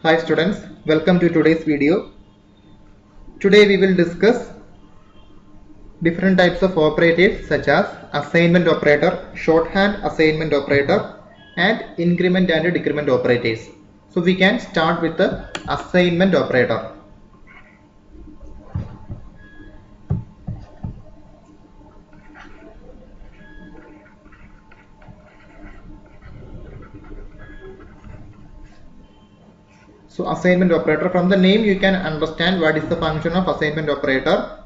Hi students, welcome to today's video. Today we will discuss different types of operators such as assignment operator, shorthand assignment operator and increment and decrement operators. So we can start with the assignment operator. So assignment operator, from the name you can understand what is the function of assignment operator.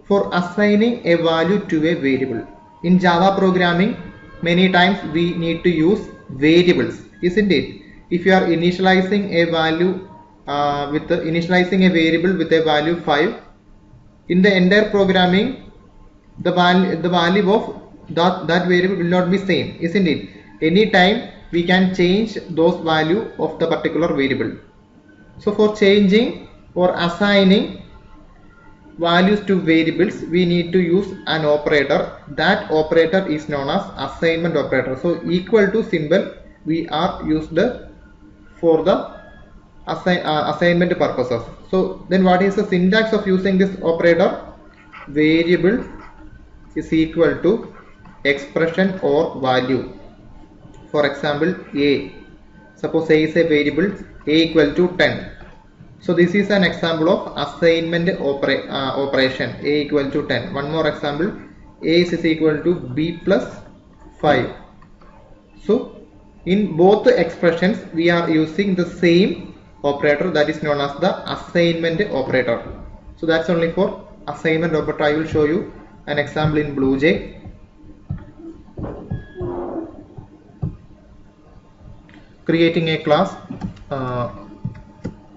For assigning a value to a variable. In Java programming, many times we need to use variables, isn't it? If you are initializing a value initializing a variable with a value 5, in the entire programming, the value of that variable will not be same, isn't it? Anytime we can change those value of the particular variable. So for changing or assigning values to variables, we need to use an operator. That operator is known as assignment operator. So equal to symbol we are used for the assignment purposes. So then what is the syntax of using this operator? Variable is equal to expression or value. For example, a, suppose a is a variable, a equal to 10. So this is an example of assignment operation, a equal to 10. One more example, a is equal to b plus 5. So in both the expressions we are using the same operator, that is known as the assignment operator. So that's only for assignment operator. I will show you an example in BlueJ. Creating a class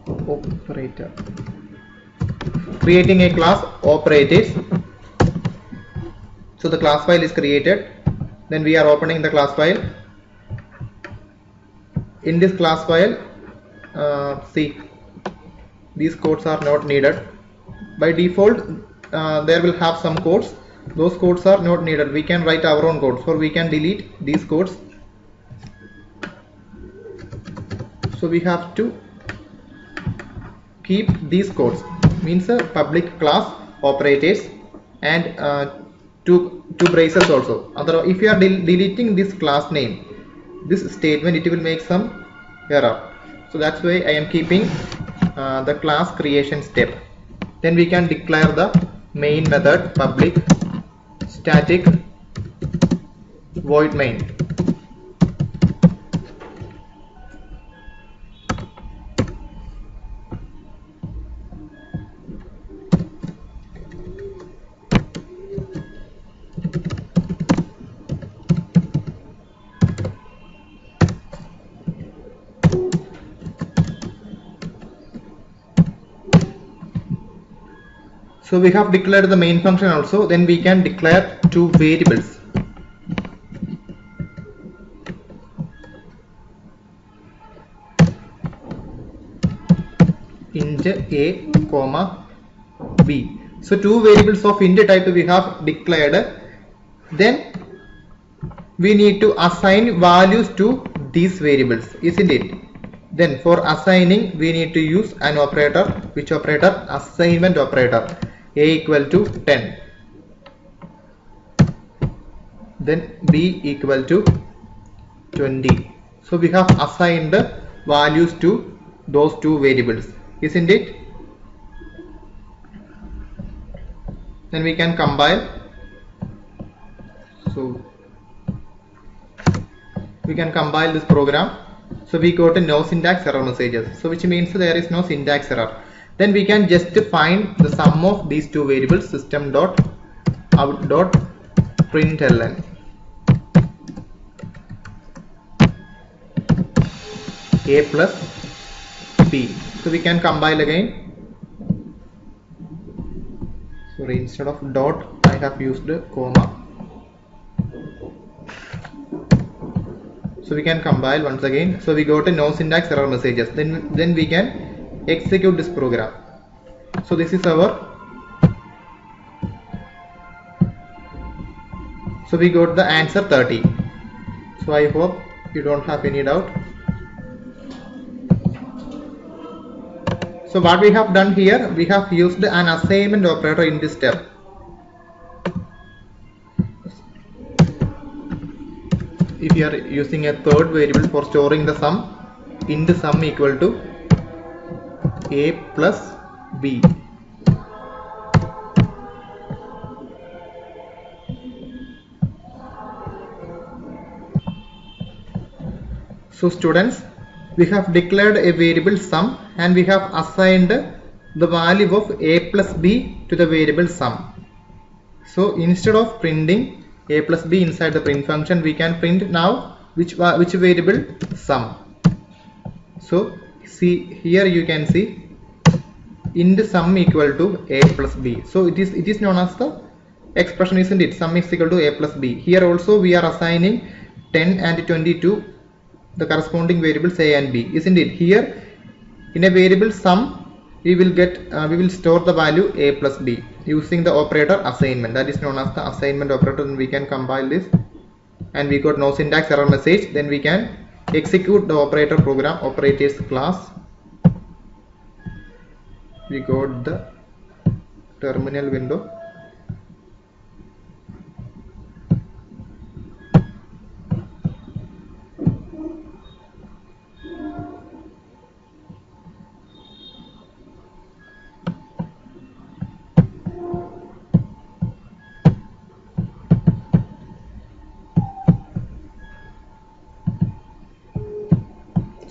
operator. Creating a class operators. So the class file is created. Then we are opening the class file. In this class file, see, these codes are not needed. By default, there will have some codes. Those codes are not needed. We can write our own codes, or we can delete these codes. So we have to keep these codes, means public class operators and two braces also. Otherwise, if you are deleting this class name, this statement, it will make some error. So that's why I am keeping the class creation step. Then we can declare the main method public static void main. So we have declared the main function also. Then we can declare two variables. Int a comma b. So two variables of int type we have declared. Then we need to assign values to these variables, isn't it? Then for assigning we need to use an operator. Which operator? Assignment operator. A equal to 10, then b equal to 20. So we have assigned the values to those two variables, isn't it? Then we can compile. So we can compile this program. So we got a no syntax error messages, so which means there is no syntax error. Then we can just find the sum of these two variables, system.out.println. A plus b. So we can compile again. Sorry, instead of dot I have used a comma. So we can compile once again. So we got a no syntax error messages. Then we can execute this program. So this is our, so we got the answer 30. So I hope you don't have any doubt. So what we have done here, we have used an assignment operator in this step. If you are using a third variable for storing the sum, int sum equal to a plus b. So students, we have declared a variable sum and we have assigned the value of a plus b to the variable sum. So instead of printing a plus b inside the print function, we can print now which variable? Sum. So see here, you can see int sum equal to a plus b. So it is known as the expression, isn't it? Sum is equal to a plus b. Here also we are assigning 10 and 20 to the corresponding variables a and b, isn't it? Here in a variable sum we will store the value a plus b using the operator assignment, that is known as the assignment operator. Then we can compile this and we got no syntax error message. Then we can execute the operator program, operators class. We got the terminal window.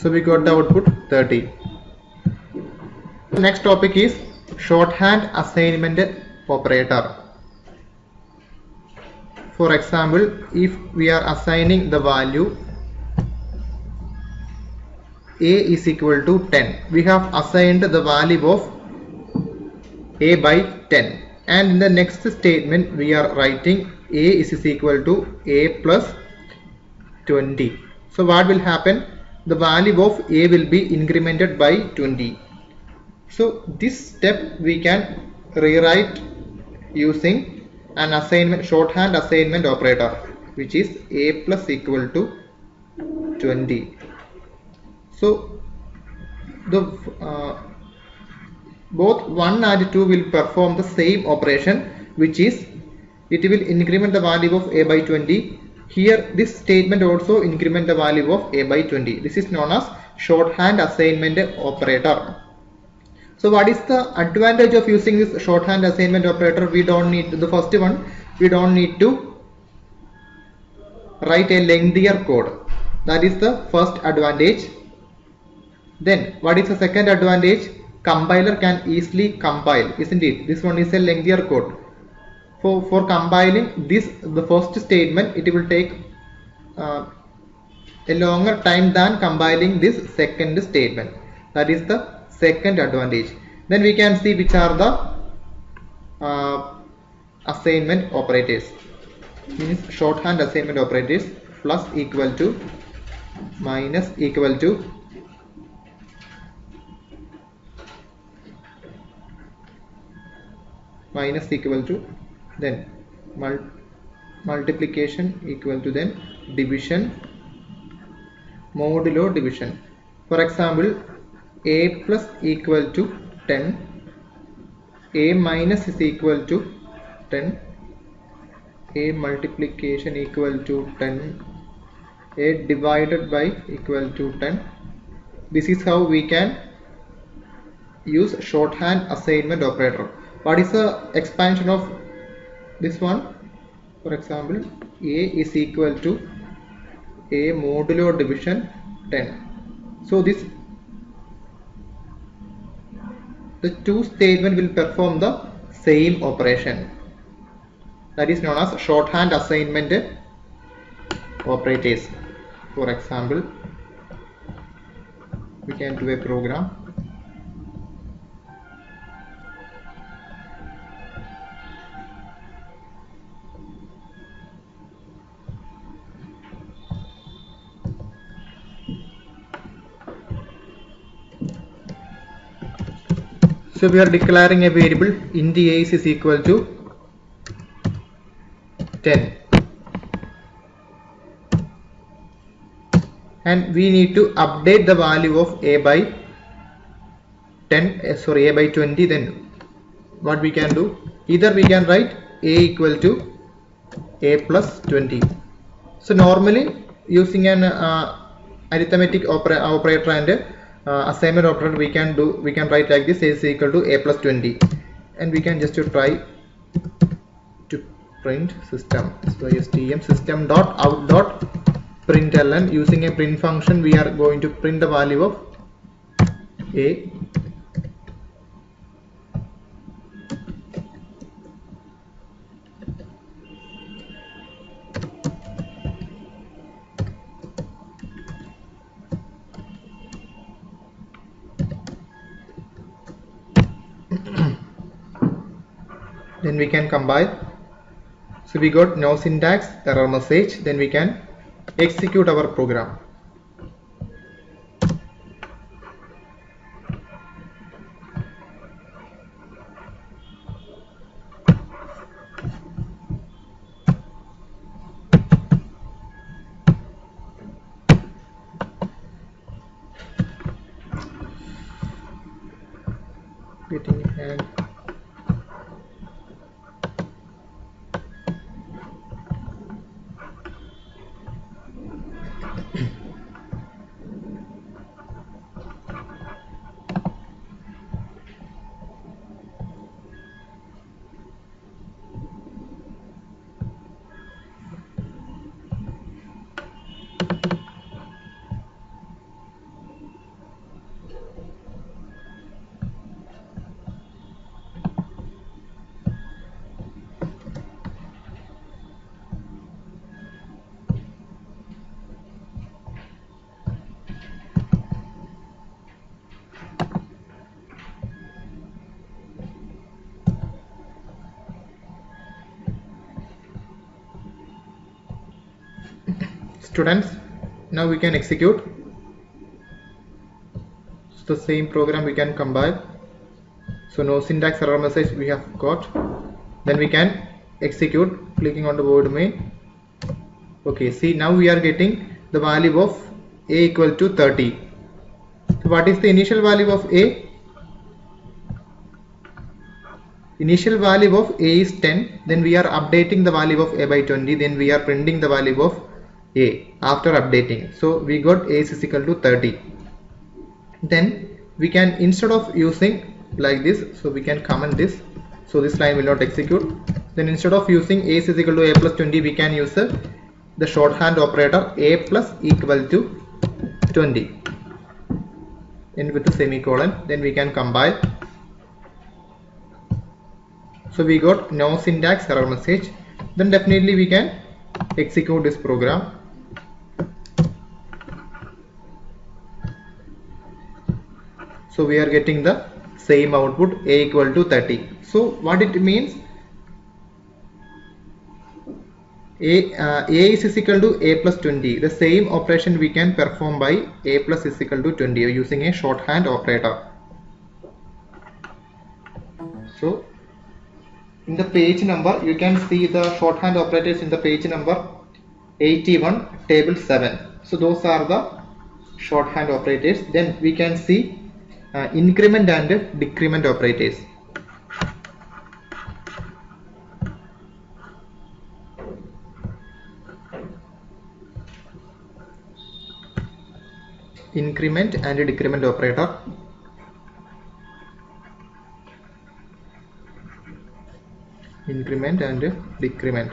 So we got the output 30. The next topic is shorthand assignment operator. For example, if we are assigning the value a is equal to 10, we have assigned the value of a by 10, and in the next statement we are writing a is equal to a plus 20. So what will happen? The value of a will be incremented by 20. So this step we can rewrite using an assignment, shorthand assignment operator, which is a plus equal to 20. So the both 1 and 2 will perform the same operation, which is it will increment the value of a by 20. Here this statement also increment the value of a by 20. This is known as shorthand assignment operator. So what is the advantage of using this shorthand assignment operator? We don't need, the first one, we don't need to write a lengthier code. That is the first advantage. Then what is the second advantage? Compiler can easily compile, isn't it? This one is a lengthier code. For compiling this, the first statement, it will take a longer time than compiling this second statement. That is the second advantage. Then we can see which are the assignment operators. Means shorthand assignment operators: plus equal to, minus equal to, minus equal to, then multiplication equal to, then division, modulo division. For example, a plus equal to 10, a minus is equal to 10, a multiplication equal to 10, a divided by equal to 10. This is how we can use shorthand assignment operator. What is the expansion of this one? For example, a is equal to a modulo division 10. So this, the two statement will perform the same operation. That is known as shorthand assignment operators. For example, we can do a program. So we are declaring a variable int a is equal to 10, and we need to update the value of a by a by 20, then what we can do, either we can write a equal to a plus 20. So normally using an arithmetic operator and assignment operator, we can write like this: a is equal to a plus 20, and we can just try to print system. So stm system dot out dot println, using a print function we are going to print the value of a. Then we can compile. So we got no syntax, error message. Then we can execute our program. Getting hand. Students, now we can execute. It's the same program we can compile. So no syntax, error message we have got. Then we can execute, clicking on the word main. Okay, see, now we are getting the value of a equal to 30. So what is the initial value of a? Initial value of a is 10. Then we are updating the value of a by 20. Then we are printing the value of a after updating. So we got a is equal to 30. Then we can, instead of using like this, so we can comment this, so this line will not execute. Then instead of using a is equal to a plus 20, we can use the shorthand operator a plus equal to 20 and with the semicolon. Then we can compile. So we got no syntax, error message. Then definitely we can execute this program. So we are getting the same output, a equal to 30. So what it means, a is equal to a plus 20. The same operation we can perform by a plus is equal to 20 using a shorthand operator. So in the page number, you can see the shorthand operators in the page number 81, table 7. So those are the shorthand operators. Then we can see increment and decrement operators. Increment and decrement operator. Increment and decrement.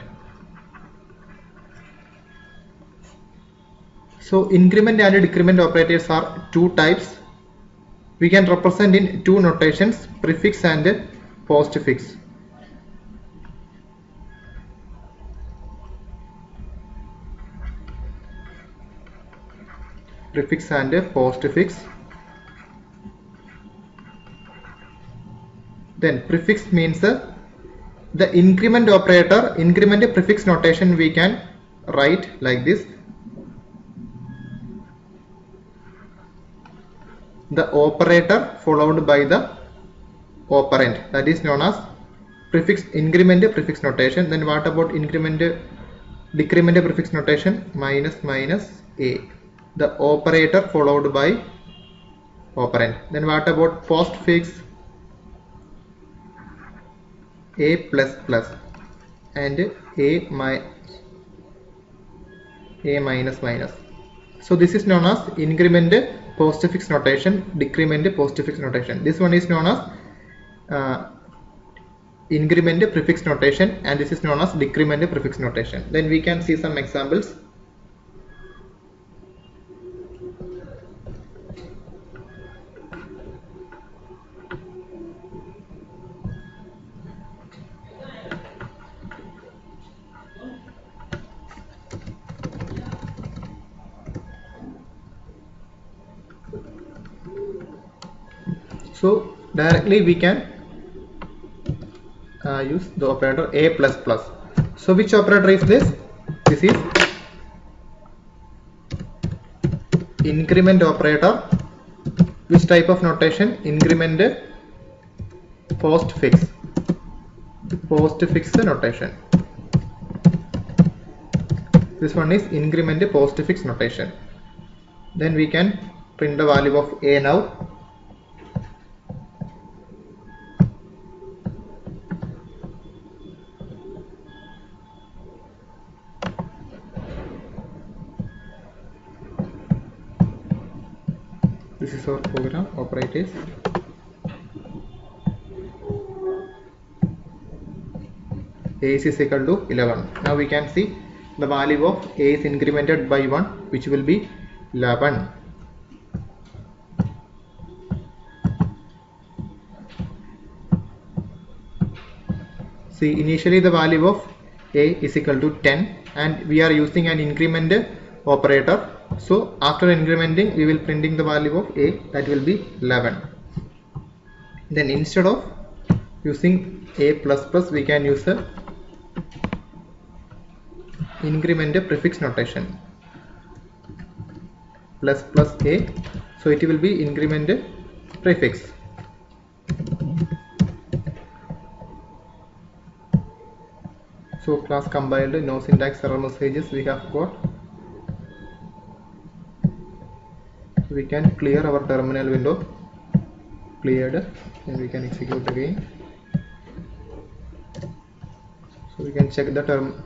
So increment and decrement operators are two types. We can represent in two notations, prefix and postfix. Prefix and postfix. Then prefix means the increment operator, increment prefix notation we can write like this. The operator followed by the operand, that is known as prefix increment prefix notation. Then what about increment decrement prefix notation? Minus minus a, the operator followed by operand. Then what about postfix a plus plus and a minus minus? So this is known as increment postfix notation, decrement postfix notation. This one is known as increment prefix notation, and this is known as decrement prefix notation. Then we can see some examples. So directly we can use the operator a plus plus. So which operator is this? This is increment operator. Which type of notation? Increment postfix notation. This one is increment postfix notation. Then we can print the value of a now. This is our program operators. A is equal to 11. Now we can see the value of a is incremented by 1, which will be 11. See, initially the value of a is equal to 10 and we are using an increment operator. So after incrementing we will printing the value of a, that will be 11. Then instead of using a plus plus, we can use the increment prefix notation, plus plus a, so it will be increment prefix. So class compiled, no syntax error messages we have got. We can clear our terminal window, cleared, and we can execute again. So we can check the term.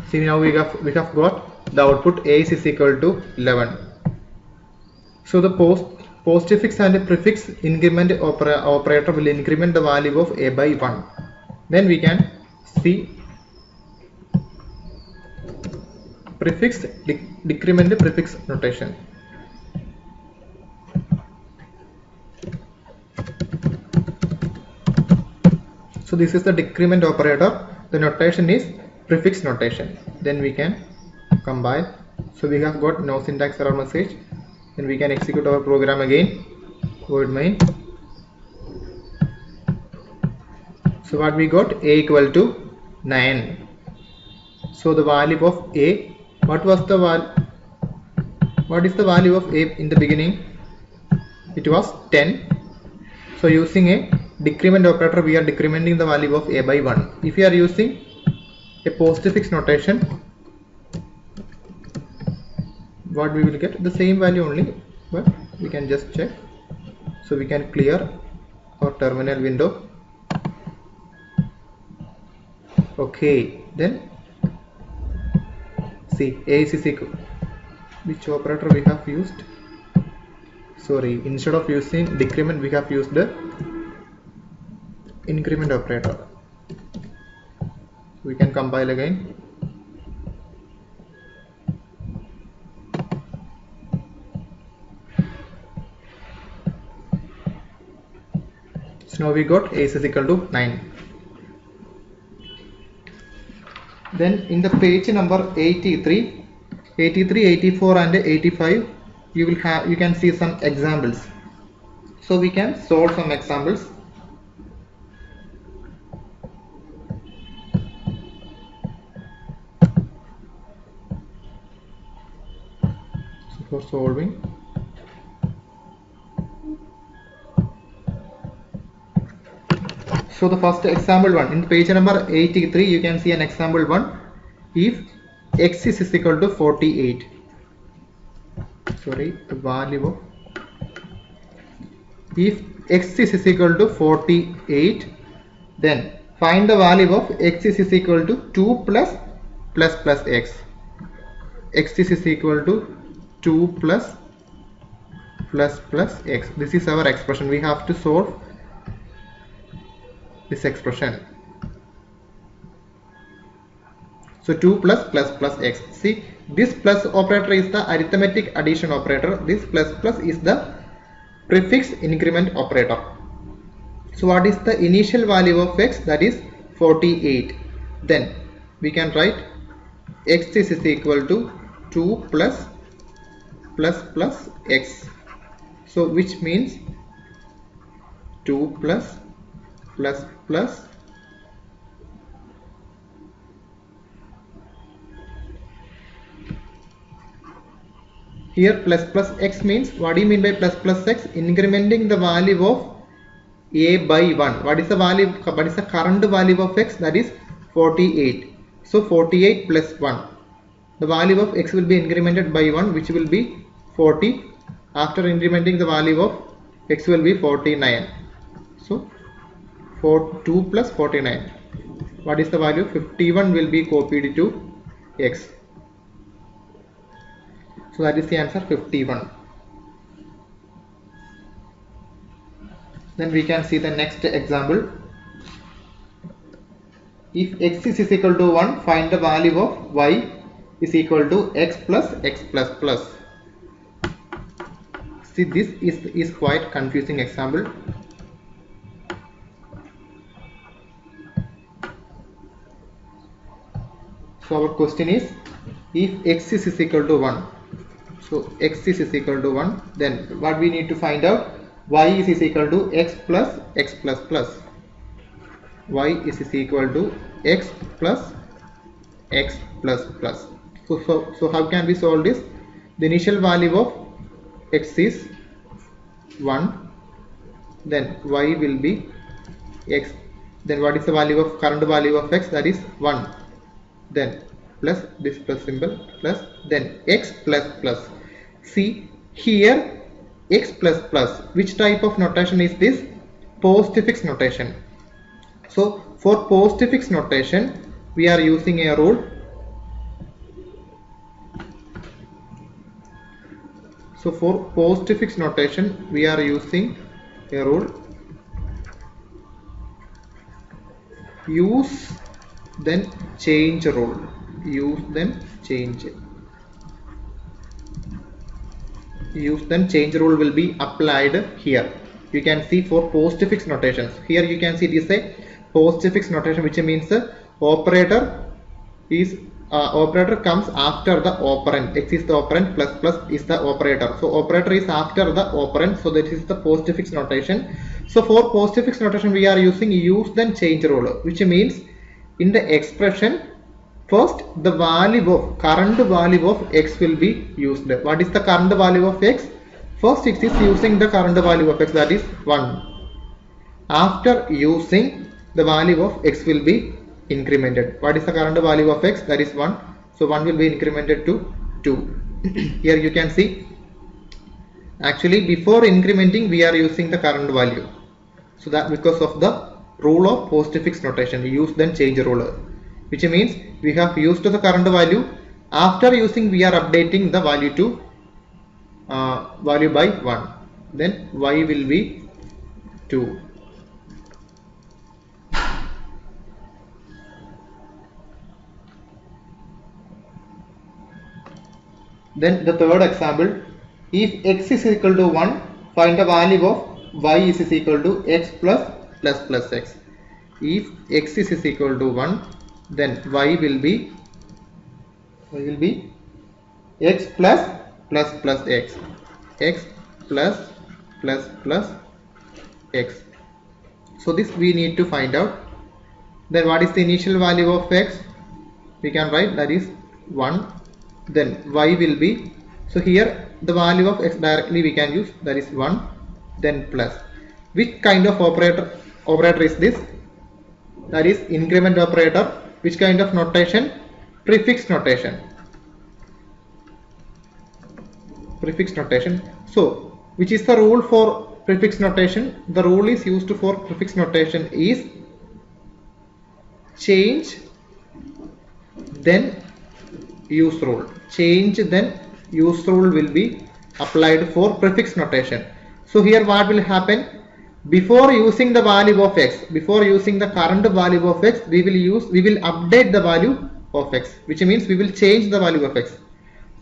See, now we have got the output a is equal to 11. So the postfix and the prefix increment operator will increment the value of a by 1. Then we can see prefix decrement prefix notation. So this is the decrement operator. The notation is prefix notation. Then we can compile. So we have got no syntax error message. Then we can execute our program again. Void main. So what we got? A equal to 9. So the value of a, what was the value? What is the value of a in the beginning? It was 10. So using a decrement operator, we are decrementing the value of a by 1. If you are using a postfix notation, what we will get? The same value only, but we can just check. So we can clear our terminal window. Okay, then see, a is equal. Which operator we have used? Sorry, instead of using decrement, we have used the increment operator. We can compile again. So now we got a is equal to 9. Then in the page number 83, 84 and 85, you can see some examples. So we can solve some examples. So for solving, so the first example one in page number 83, you can see an example one. If x is equal to 48, sorry, the value of If x is equal to 48, then find the value of x is equal to 2 plus x. X is equal to 2 plus x. This is our expression. We have to solve this expression. So 2 plus x. See, this plus operator is the arithmetic addition operator. This plus is the prefix increment operator. So what is the initial value of x? That is 48. Then we can write x is equal to 2 plus x. So which means 2 plus here plus x means, what do you mean by plus x? Incrementing the value of a by 1. What is the value? What is the current value of x? That is 48. So 48 plus 1. The value of x will be incremented by 1, which will be 40. After incrementing the value of x will be 49. So 2 plus 49. What is the value? 51 will be copied to x. So that is the answer, 51. Then we can see the next example. If x is equal to 1, find the value of y is equal to x plus x plus plus. See, this is quite confusing example. So our question is, if x is equal to 1, so x is equal to 1, then what we need to find out? Y is equal to x plus x plus plus. Y is equal to x plus x plus plus. So how can we solve this? The initial value of x is 1, then y will be x. Then what is the value of current value of x? That is 1. Then plus this plus symbol plus, then x plus plus. See here, x plus plus, which type of notation is this? Postfix notation. So for postfix notation we are using a rule. So for postfix notation we are using a rule, use then change rule. Use then change. Use then change rule will be applied here. You can see for postfix notations. Here you can see it is a postfix notation, which means operator comes after the operand. X is the operand, plus is the operator. So operator is after the operand. So that is the postfix notation. So for postfix notation we are using use then change rule, which means in the expression, first the current value of x will be used. What is the current value of x? First it is using the current value of x, that is 1. After using, the value of x will be incremented. What is the current value of x? That is 1. So 1 will be incremented to 2. Here you can see, actually before incrementing we are using the current value. So that because of the rule of postfix notation, use then change rule, which means we have used the current value. After using we are updating the value to value by 1. Then y will be 2. Then the third example, if x is equal to 1, find the value of y is equal to x plus x. If x is equal to 1, then y will be x plus x. X plus x. So this we need to find out. Then what is the initial value of x? We can write that is 1. Then y will be, so here the value of x directly we can use, that is 1, then plus. Which kind of operator is this? That is increment operator. Which kind of notation? Prefix notation. Prefix notation. So which is the rule for prefix notation, the rule is used for prefix notation is change then use rule. Change then use rule will be applied for prefix notation. So here what will happen? Before using the value of x, before using the current value of x, we will update the value of x, which means we will change the value of x.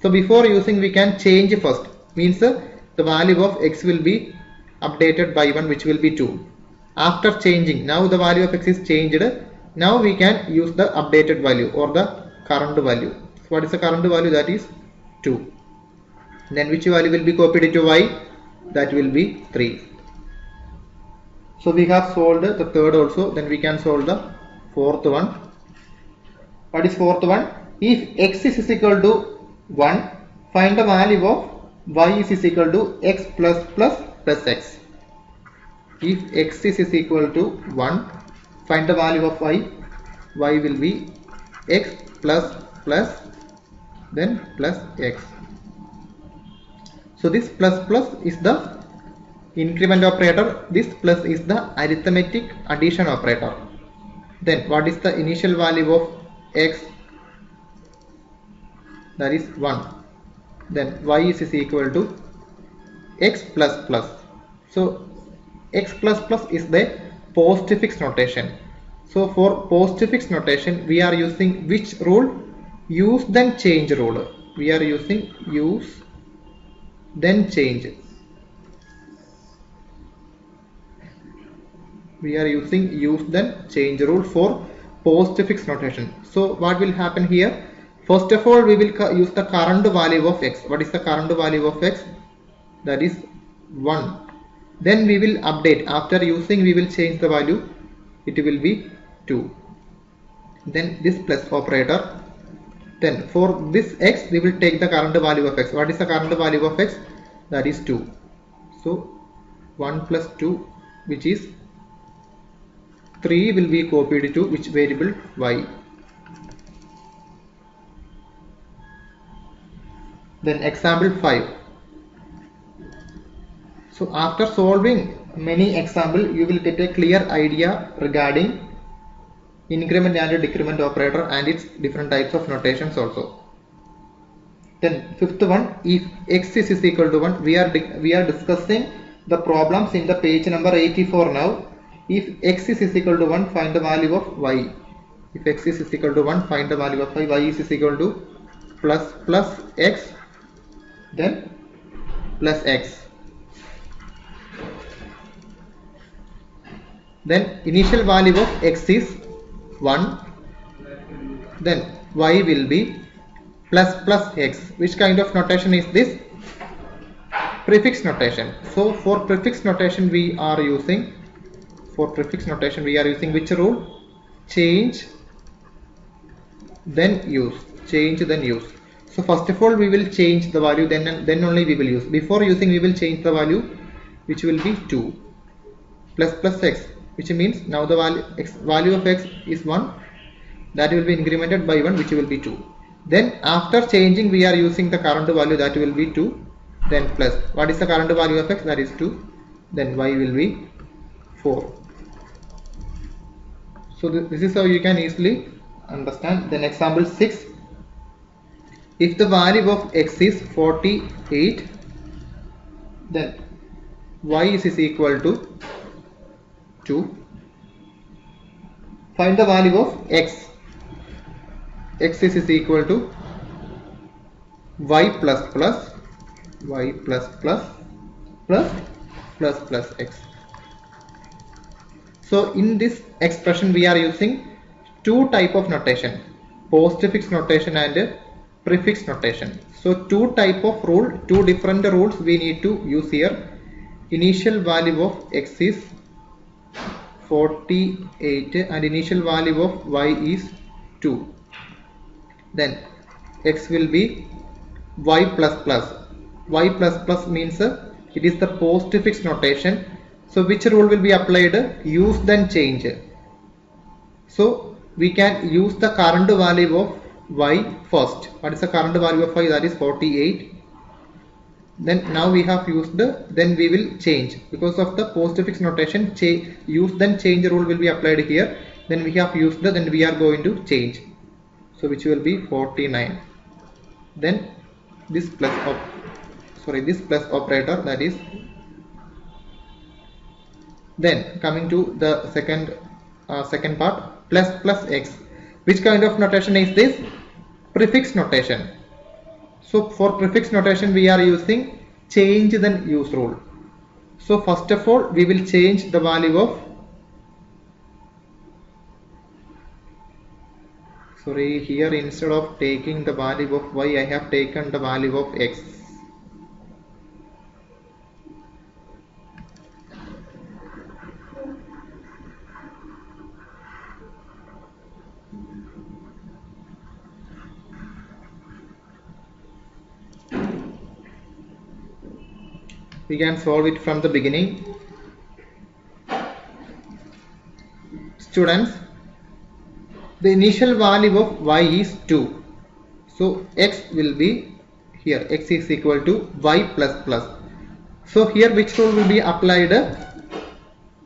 So before using we can change first, means the value of x will be updated by 1, which will be 2. After changing, now the value of x is changed, now we can use the updated value or the current value. So what is the current value? That is 2. Then which value will be copied to y? That will be 3. So we have solved the third also. Then we can solve the fourth one. What is fourth one? If x is equal to 1, find the value of y is equal to x plus x. If x is equal to 1, find the value of y. Y will be x plus then plus x. So this plus is the increment operator, this plus is the arithmetic addition operator. Then what is the initial value of x? That is 1. Then y is equal to x plus. So x plus is the postfix notation. So for postfix notation we are using which rule? Use then change rule. We are using use then change. We are using use then change rule for postfix notation. So what will happen here? First of all, we will use the current value of x. What is the current value of x? That is 1. Then we will update. After using, we will change the value. It will be 2. Then this plus operator. Then for this x, we will take the current value of x. What is the current value of x? That is 2. So 1 plus 2, which is 3, will be copied to which variable? Y. Then example 5. So after solving many examples, you will get a clear idea regarding increment and decrement operator and its different types of notations also. Then fifth one, if x is equal to 1, we are discussing the problems in the page number 84 now. If x is equal to 1, find the value of y. If x is equal to 1, find the value of y. Y is equal to plus x, then plus x. Then initial value of x is 1. Then y will be plus x. Which kind of notation is this? Prefix notation. So for prefix notation we are using which rule? Change then use. Change then use. So first of all we will change the value, then only we will use. Before using we will change the value, which will be 2 plus x, which means now the value of x is 1. That will be incremented by 1, which will be 2. Then after changing we are using the current value, that will be 2. Then plus. What is the current value of x? That is 2. Then y will be 4. So this is how you can easily understand. Then example 6. If the value of x is 48, then y is equal to 2. Find the value of x. X is equal to y plus x. So in this expression we are using two type of notation, postfix notation and prefix notation. So two different rules we need to use here. Initial value of x is 48 and initial value of y is 2. Then x will be y plus. Y plus means it is the postfix notation. So which rule will be applied? Use then change. So we can use the current value of y first. What is the current value of y? That is 48. then now we have used, then we will change because of the postfix notation. Use then change rule will be applied here. Then we have used, then we are going to change, so which will be 49. Then this this plus operator, that is, then coming to the second part, plus x. Which kind of notation is this? Prefix notation. So for prefix notation we are using change then use rule. So first of all we will change the value of, here instead of taking the value of y, I have taken the value of x. We can solve it from the beginning. Students, the initial value of y is 2. So x will be here, x is equal to y plus plus. So here which rule will be applied?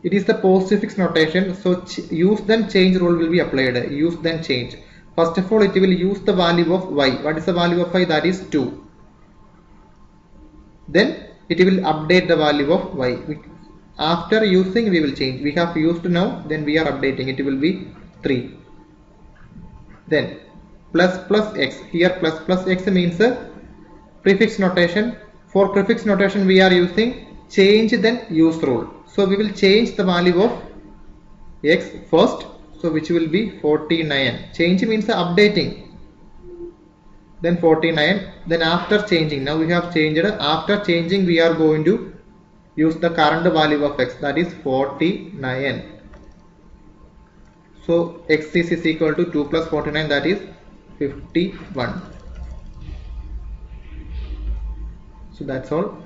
It is the postfix notation. So use then change rule will be applied. Use then change. First of all it will use the value of y. What is the value of y? That is 2. Then it will update the value of y. After using we will change. We have used now, then we are updating. It will be 3. Then plus x. Here plus x means prefix notation. For prefix notation we are using change then use rule. So we will change the value of x first. So which will be 49. Change means updating. Then 49. Then after changing, now we have changed. After changing we are going to use the current value of x, that is 49. So x is equal to 2 plus 49, that is 51. So that's all.